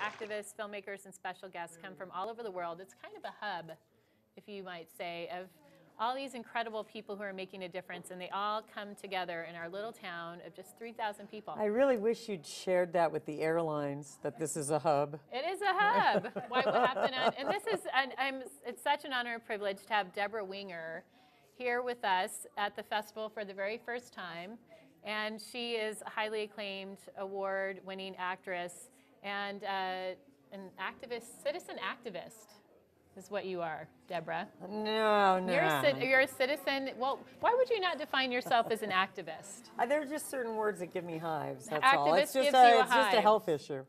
activists, filmmakers, and special guests come from all over the world. It's kind of a hub, if you might say, of all these incredible people who are making a difference, and they all come together in our little town of just 3,000 people. I really wish you'd shared that with the airlines, that this is a hub. It is a hub. Why would happen? And this is, it's such an honor and privilege to have Debra Winger here with us at the festival for the very first time. And she is a highly acclaimed, award-winning actress and an activist, citizen activist. Is what you are, Debra. No. You're a citizen. Well, why would you not define yourself as an activist? There are just certain words that give me hives, that's Activist all. It's just gives you a it's just a hive. health issue.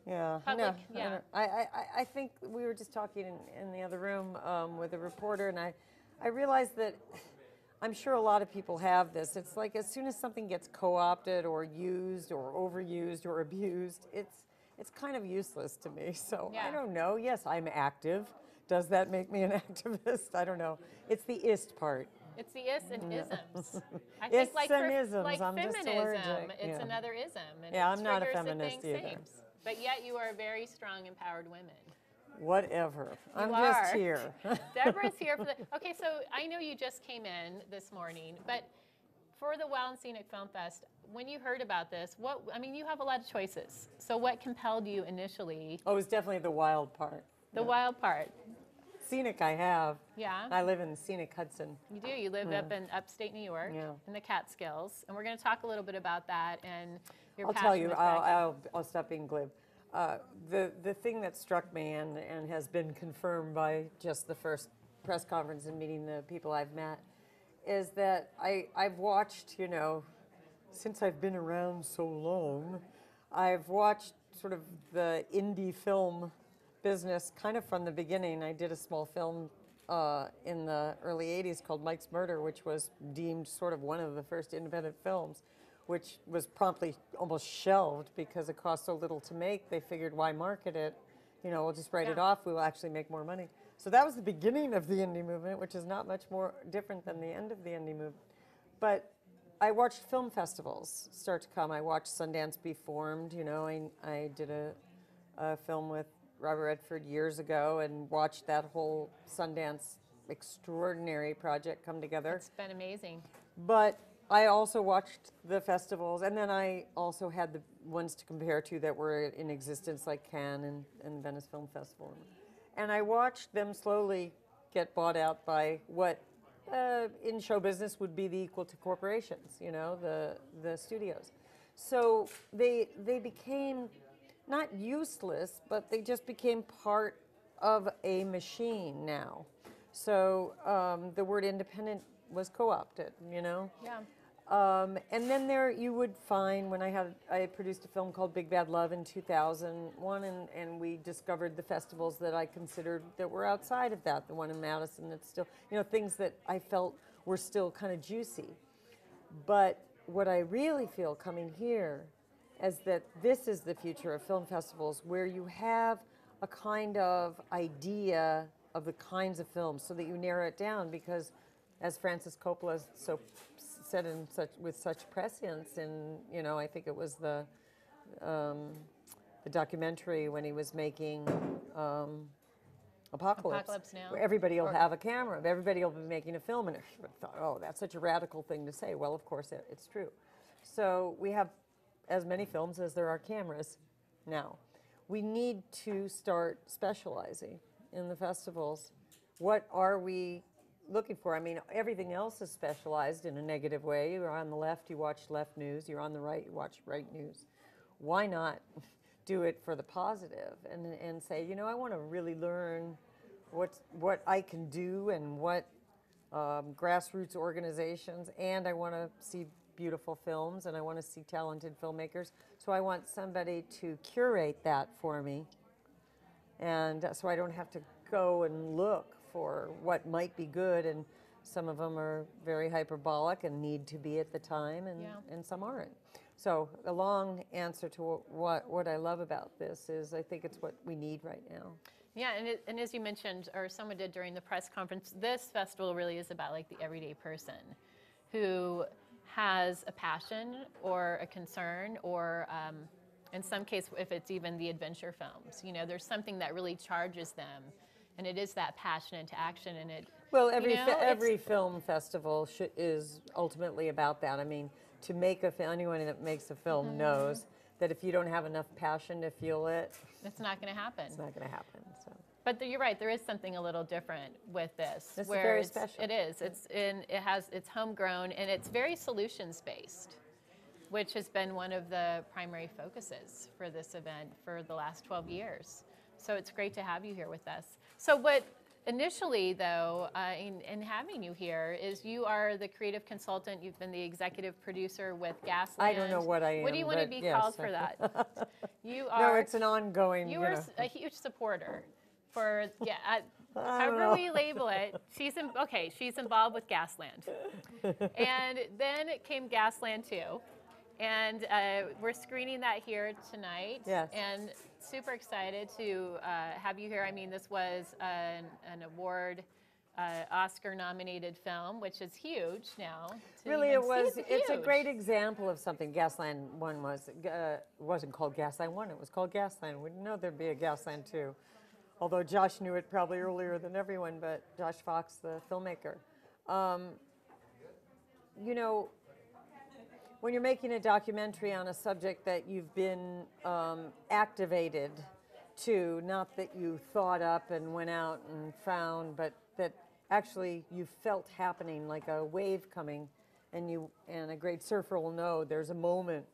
Yeah. Public, yeah. I think we were just talking in the other room with a reporter, and I realized that I'm sure a lot of people have this. It's like as soon as something gets co-opted or used or overused or abused, it's kind of useless to me. So Yeah. I don't know. Yes, I'm active. Does that make me an activist? I don't know. It's the ist part. It's the is and isms. I Ists think like and isms, like I'm just feminism, allergic. it's Yeah. another ism. And Yeah, it I'm not a triggers the feminist thing either. same. But yet you are very strong, empowered women. Whatever. I'm You just are. here. Deborah's here for the, okay, so I know you just came in this morning, but for the Wild and Scenic Film Fest, when you heard about this, you have a lot of choices. So what compelled you initially? Oh, it's definitely the wild part. The wild part. Scenic I have. Yeah. I live in Scenic Hudson. You do. You live up in upstate New York, in the Catskills, and we're going to talk a little bit about that and your I'll passion. tell you, with I'll stop being glib. The thing that struck me and has been confirmed by just the first press conference and meeting the people I've met is that I've watched, since I've been around so long, I've watched sort of the indie film business kind of from the beginning. I did a small film in the early 80s called Mike's Murder, which was deemed sort of one of the first independent films, which was promptly almost shelved because it cost so little to make. They figured, why market it? We'll just write it off. We will actually make more money. So that was the beginning of the indie movement, which is not much more different than the end of the indie movement. But I watched film festivals start to come. I watched Sundance be formed. I did a film with Robert Redford years ago and watched that whole Sundance extraordinary project come together. It's been amazing. But I also watched the festivals, and then I also had the ones to compare to that were in existence, like Cannes and Venice Film Festival. And I watched them slowly get bought out by what in show business would be the equal to corporations, the studios. So they became not useless, but they just became part of a machine now. So the word independent was co-opted, Yeah. And then there you would find, when I produced a film called Big Bad Love in 2001, and we discovered the festivals that I considered that were outside of that, the one in Madison that's still, things that I felt were still kind of juicy. But what I really feel coming here is that this is the future of film festivals, where you have a kind of idea of the kinds of films so that you narrow it down, because as Francis Coppola said with such prescience in, I think it was the documentary when he was making Apocalypse Now. where everybody will have a camera, everybody will be making a film, and I thought, oh, that's such a radical thing to say. Well, of course, it's true. So we have as many films as there are cameras now. We need to start specializing in the festivals. What are we looking for? I mean, everything else is specialized in a negative way. You're on the left, you watch left news. You're on the right, you watch right news. Why not do it for the positive and say, I want to really learn what I can do and what grassroots organizations, and I want to see beautiful films, and I want to see talented filmmakers. So I want somebody to curate that for me, and so I don't have to go and look for what might be good, and some of them are very hyperbolic and need to be at the time, and some aren't. So a long answer to what I love about this is I think it's what we need right now. Yeah, and as you mentioned, or someone did during the press conference, this festival really is about like the everyday person who has a passion or a concern or In some case, if it's even the adventure films, you know, there's something that really charges them, and it is that passion into action, and it. Well, you know, every film festival is ultimately about that. I mean, to make anyone that makes a film knows that if you don't have enough passion to fuel it, it's not going to happen. it's not going to happen. So. But you're right. There is something a little different with this. This is where very special. It is. It's homegrown, and it's very solutions based, which has been one of the primary focuses for this event for the last 12 years. So it's great to have you here with us. So what initially, though, in having you here is you are the creative consultant. You've been the executive producer with Gasland. I don't know what I am. What do you want to be yes. called for that? You No, are. it's an ongoing. You are a huge supporter for however we label it. She's involved with Gasland, and then it came Gasland II. And we're screening that here tonight. Yes. And super excited to have you here. I mean, this was an award, Oscar-nominated film, which is huge now. Really, it was. It's a great example of something. Gasland I wasn't called Gasland I. It was called Gasland. We didn't know there'd be a Gasland II. Although Josh knew it probably earlier than everyone, but Josh Fox, the filmmaker. You know, when you're making a documentary on a subject that you've been activated to, not that you thought up and went out and found, but that actually you felt happening, like a wave coming, and a great surfer will know there's a moment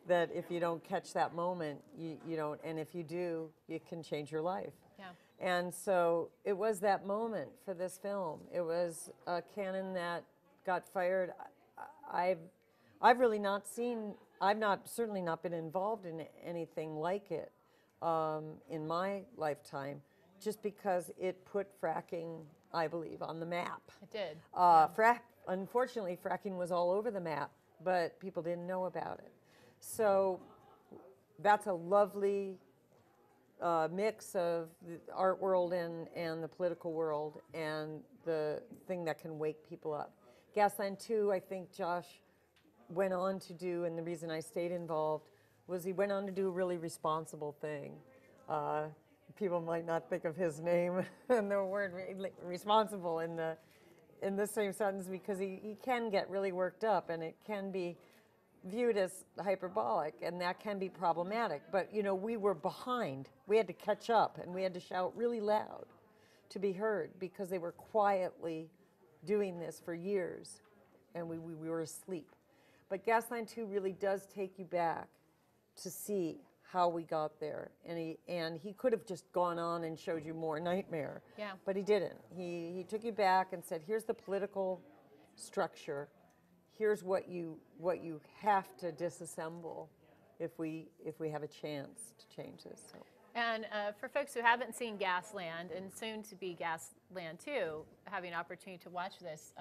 that if you don't catch that moment, you don't, and if you do, it can change your life. Yeah. And so it was that moment for this film. It was a cannon that got fired. I've really not seen, certainly not been involved in anything like it in my lifetime, just because it put fracking, I believe, on the map. It did. Unfortunately, fracking was all over the map, but people didn't know about it. So that's a lovely mix of the art world and the political world, and the thing that can wake people up. Gasland II, I think Josh went on to do, and the reason I stayed involved was he went on to do a really responsible thing. People might not think of his name and the word responsible in the same sentence, because he can get really worked up, and it can be viewed as hyperbolic, and that can be problematic. But you know, we were behind. We had to catch up, and we had to shout really loud to be heard, because they were quietly doing this for years, and we were asleep. But Gasland II really does take you back to see how we got there, and he could have just gone on and showed you more nightmare. Yeah. But he didn't. He took you back and said, here's the political structure. Here's what you have to disassemble if we have a chance to change this. So. And for folks who haven't seen Gasland, and soon to be Gasland II, having an opportunity to watch this,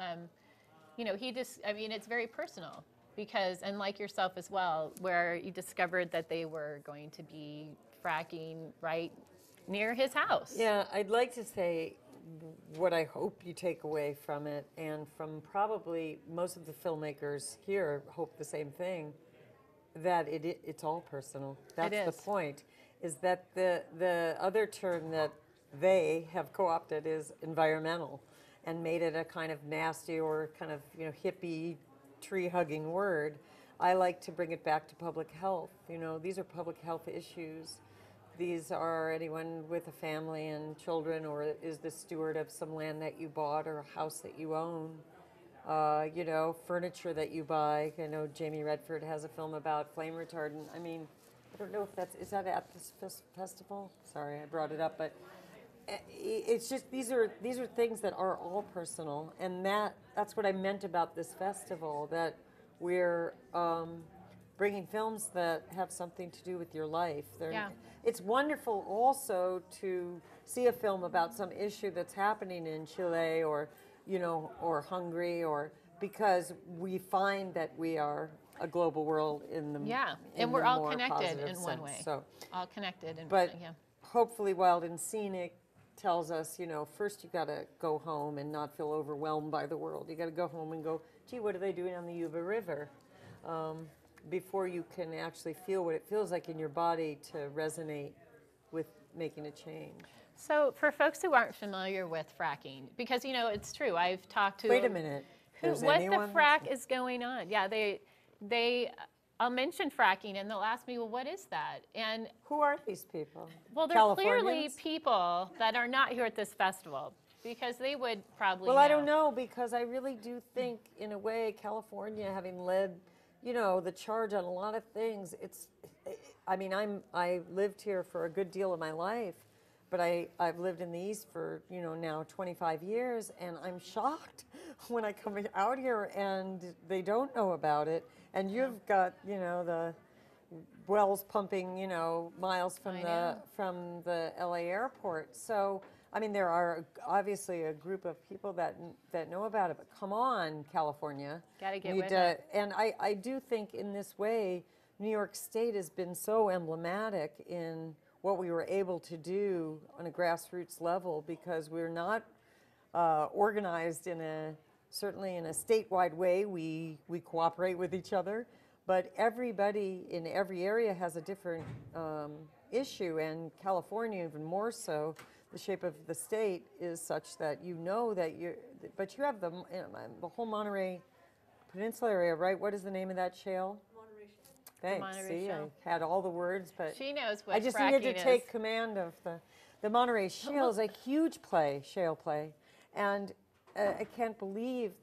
you know, it's very personal, because, and like yourself as well, where you discovered that they were going to be fracking right near his house. Yeah, I'd like to say what I hope you take away from it, and from probably most of the filmmakers here hope the same thing, that it's all personal. That's the point, is that the other term that they have co-opted is environmental, and made it a kind of nasty or kind of, you know, hippie, tree-hugging word. I like to bring it back to public health. You know, these are public health issues. These are anyone with a family and children, or is the steward of some land that you bought, or a house that you own, you know, furniture that you buy. I know Jamie Redford has a film about flame retardant. I mean, I don't know if is that at this festival? Sorry, I brought it up, but it's just, these are things that are all personal, and that's what I meant about this festival, that we're bringing films that have something to do with your life. It's wonderful also to see a film about some issue that's happening in Chile, or, you know, or Hungary, or because we find that we are a global world in the and we're all connected in one way. So, all connected, but hopefully, Wild and Scenic tells us, you know, first you got to go home and not feel overwhelmed by the world. You got to go home and go, gee, what are they doing on the Yuba River? before you can actually feel what it feels like in your body to resonate with making a change. So for folks who aren't familiar with fracking, because it's true, I've talked to Wait a minute. what the frack is going on. Yeah, I'll mention fracking and they'll ask me, well, what is that? And who are these people? well, they're clearly people that are not here at this festival, because they would probably Well, I don't know, because I really do think, in a way, California, having led, the charge on a lot of things, I mean, I lived here for a good deal of my life, but I've lived in the East for, now 25 years, and I'm shocked when I come out here and they don't know about it. And you've got, the wells pumping, miles from the LA airport. So, I mean, there are obviously a group of people that know about it, but come on, California. Gotta get with it. And I do think in this way, New York State has been so emblematic in what we were able to do on a grassroots level, because we're not organized certainly in a statewide way. We cooperate with each other, but everybody in every area has a different issue, and California even more so. The shape of the state is such that but you have the whole Monterey Peninsula area, right? What is the name of that shale? Monterey Thanks. See, Shale. I had all the words, but she knows what I just fracking needed to take command of the Monterey Shale. Is a huge shale play, and I can't believe,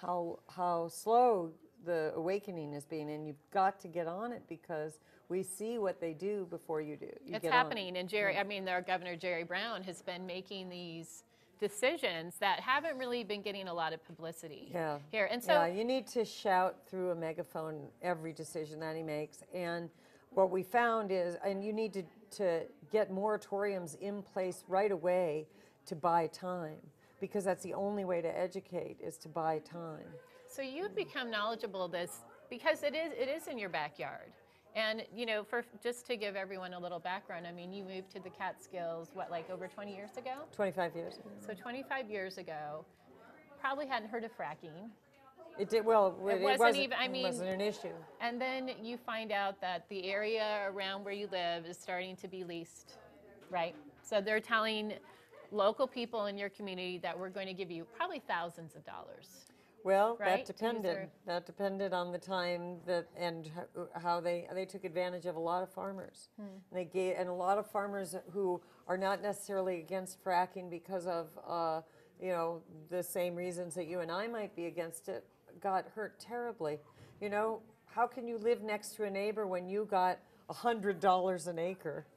how slow the awakening is being, and you've got to get on it, because we see what they do before you do. It's happening, and our Governor Jerry Brown has been making these decisions that haven't really been getting a lot of publicity here. And so you need to shout through a megaphone every decision that he makes. And what we found is, and you need to get moratoriums in place right away to buy time, because that's the only way to educate, is to buy time. So you've become knowledgeable this because it is in your backyard. And, just to give everyone a little background, I mean, you moved to the Catskills, over 20 years ago? 25 years ago. So 25 years ago, probably hadn't heard of fracking. It did, well, it wasn't an issue. And then you find out that the area around where you live is starting to be leased, right? So they're telling local people in your community that we're going to give you probably thousands of dollars. Well, right? That depended on the time and how they took advantage of a lot of farmers. And a lot of farmers who are not necessarily against fracking because of the same reasons that you and I might be against it, got hurt terribly. How can you live next to a neighbor when you got $100 an acre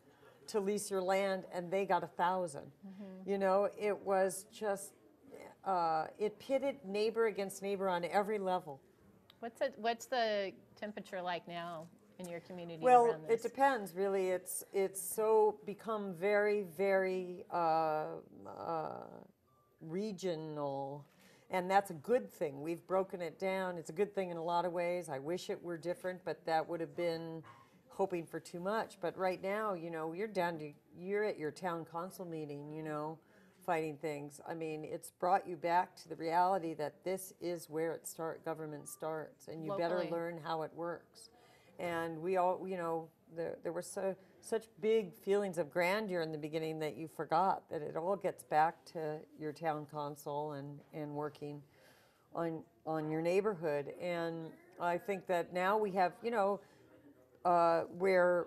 to lease your land and they got $1,000? It was just. It pitted neighbor against neighbor on every level. What's the temperature like now in your community? Well, around this? It depends, really. It's so become very, very regional, and that's a good thing. We've broken it down. It's a good thing in a lot of ways. I wish it were different, but that would have been hoping for too much. But right now, you're at your town council meeting, fighting things. I mean, it's brought you back to the reality that this is where government starts, and you better learn how it works. And we all, there were such big feelings of grandeur in the beginning that you forgot that it all gets back to your town council and working on your neighborhood. And I think that now we have, where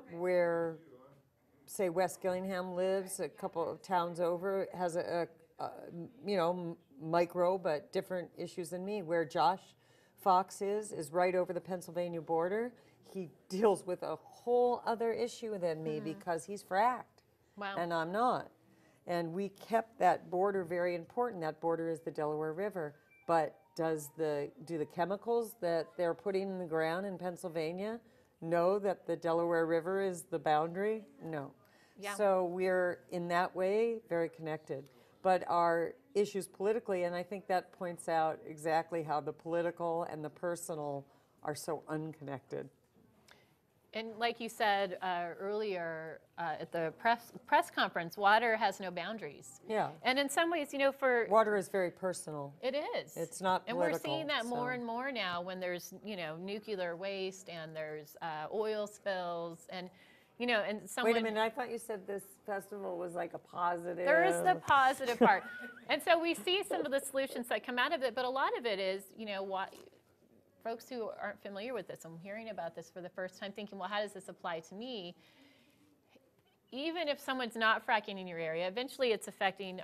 say West Gillingham lives, a couple of towns over, has a micro but different issues than me. Where Josh Fox is right over the Pennsylvania border. He deals with a whole other issue than me because he's fracked. Wow. And I'm not. And we kept that border very important. That border is the Delaware River. But do the chemicals that they're putting in the ground in Pennsylvania know that the Delaware River is the boundary? No. Yeah. So we're, in that way, very connected. But our issues politically, and I think that points out exactly how the political and the personal are so unconnected. And like you said earlier at the press conference, water has no boundaries. Yeah. And in some ways, you know, for Water is very personal. it is. It's not and political. we're seeing that more so. and more now when there's, you know, nuclear waste and there's oil spills and, you know, and someone. Wait a minute, I thought you said this festival was like a positive. There is the positive part. And so we see some of the solutions that come out of it, but a lot of it is, you know, what folks who aren't familiar with this, I'm hearing about this for the first time thinking, well, how does this apply to me? Even if someone's not fracking in your area, eventually it's affecting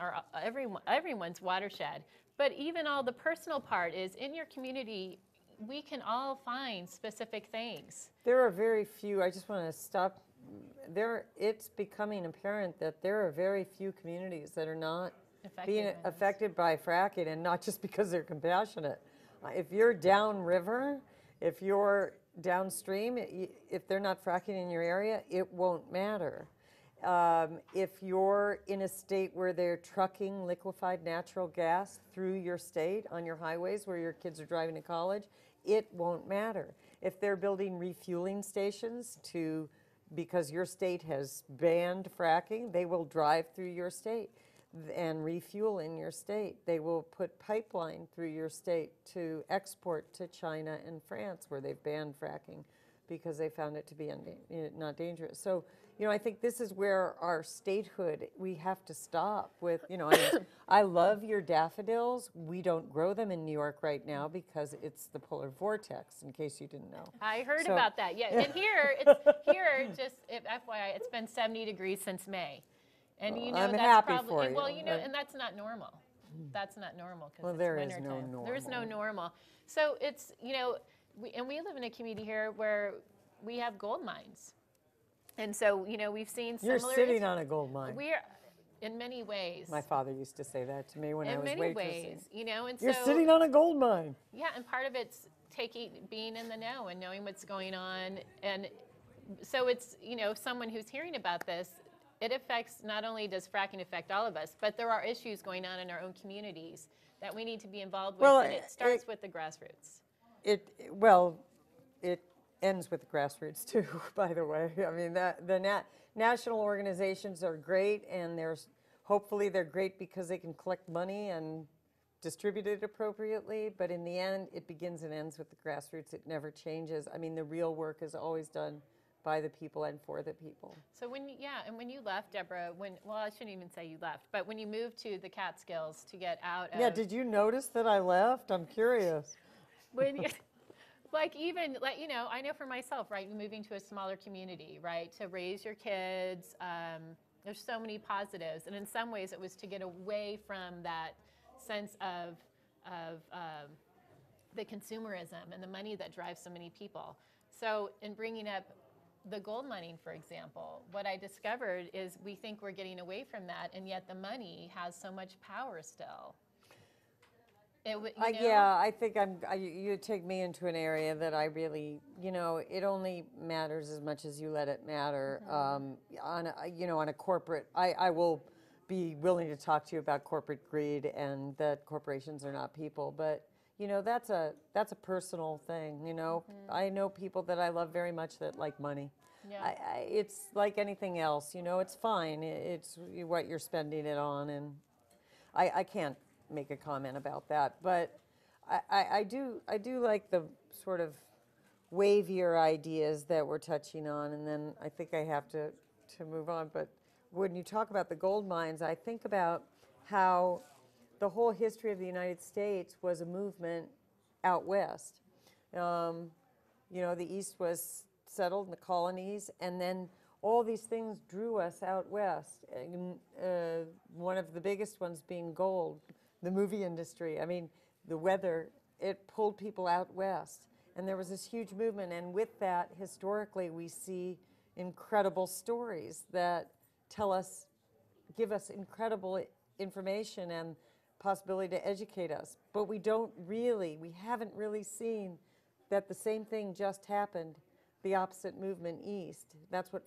everyone's watershed. But even all the personal part is in your community, we can all find specific things. There are very few, I just want to stop. It's becoming apparent that there are very few communities that are not being affected by fracking, and not just because they're compassionate. If you're downriver, if you're downstream, if they're not fracking in your area, it won't matter. If you're in a state where they're trucking liquefied natural gas through your state on your highways where your kids are driving to college, it won't matter. If they're building refueling stations because your state has banned fracking, they will drive through your state and refuel in your state. They will put pipeline through your state to export to China and France where they've banned fracking because they found it to be not dangerous. So, you know, I think this is where our statehood, we have to stop with, you know, I love your daffodils. We don't grow them in New York right now because it's the polar vortex, in case you didn't know. I heard about that, yeah. And FYI, it's been 70 degrees since May. And you know, I'm that's happy probably, for you. well, you know, and that's not normal. That's not normal because it's there is wintertime. no normal. There is no normal. So it's, you know, we live in a community here where we have gold mines. And so, you know, we've seen similar. You're sitting on a gold mine. We're, in many ways. My father used to say that to me when I was waitressing. In many ways, you know, and You're so. sitting on a gold mine. Yeah, and part of it's being in the know and knowing what's going on. And so it's, you know, someone who's hearing about this, it affects, not only does fracking affect all of us, but there are issues going on in our own communities that we need to be involved with, and it starts with the grassroots. It ends with the grassroots too, by the way. I mean, the national organizations are great, and hopefully they're great because they can collect money and distribute it appropriately, but in the end, it begins and ends with the grassroots. It never changes. I mean, the real work is always done by the people and for the people. So when you left, Deborah, well, I shouldn't even say you left, but when you moved to the Catskills to get out of... Yeah, did you notice that I left? I'm curious. When you, you know, I know for myself, right, moving to a smaller community, right, to raise your kids, there's so many positives, and in some ways it was to get away from that sense of the consumerism and the money that drives so many people. So in bringing up the gold mining, for example, what I discovered is we think we're getting away from that, and yet the money has so much power still. Yeah, I think you take me into an area that I really, you know, it only matters as much as you let it matter. Mm-hmm. On a corporate, I will be willing to talk to you about corporate greed and that corporations are not people, but you know, that's a personal thing, you know. Mm-hmm. I know people that I love very much that like money. Yeah. It's like anything else, you know, it's fine. It's what you're spending it on, and I can't make a comment about that, but I do like the sort of wavier ideas that we're touching on, and then I think I have to move on. But when you talk about the gold mines, I think about how the whole history of the United States was a movement out west. You know, the East was settled in the colonies, and then all these things drew us out west. One of the biggest ones being gold, the movie industry. I mean, the weather, it pulled people out west. And there was this huge movement, and with that, historically, we see incredible stories that give us incredible information and possibility to educate us. But we haven't really seen that the same thing just happened, the opposite movement east. That's what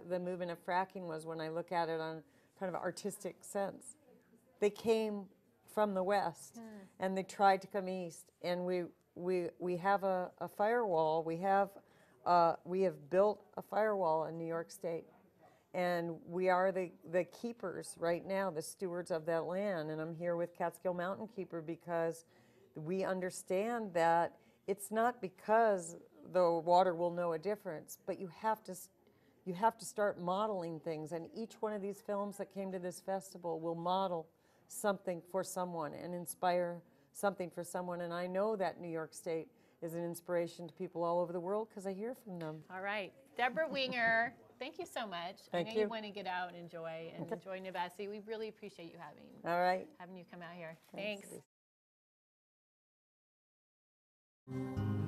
the movement of fracking was when I look at it on kind of an artistic sense. They came from the west, and they tried to come east, and we have a firewall, we have We have built a firewall in New York State. And we are the keepers right now, the stewards of that land. And I'm here with Catskill Mountain Keeper because we understand that it's not because the water will know a difference, but you have to start modeling things. And each one of these films that came to this festival will model something for someone and inspire something for someone. And I know that New York State is an inspiration to people all over the world because I hear from them. All right. Debra Winger, thank you so much. Thank I know you. you want to get out and enjoy Navassi. We really appreciate you All right. having you come out here. Thanks. Thanks.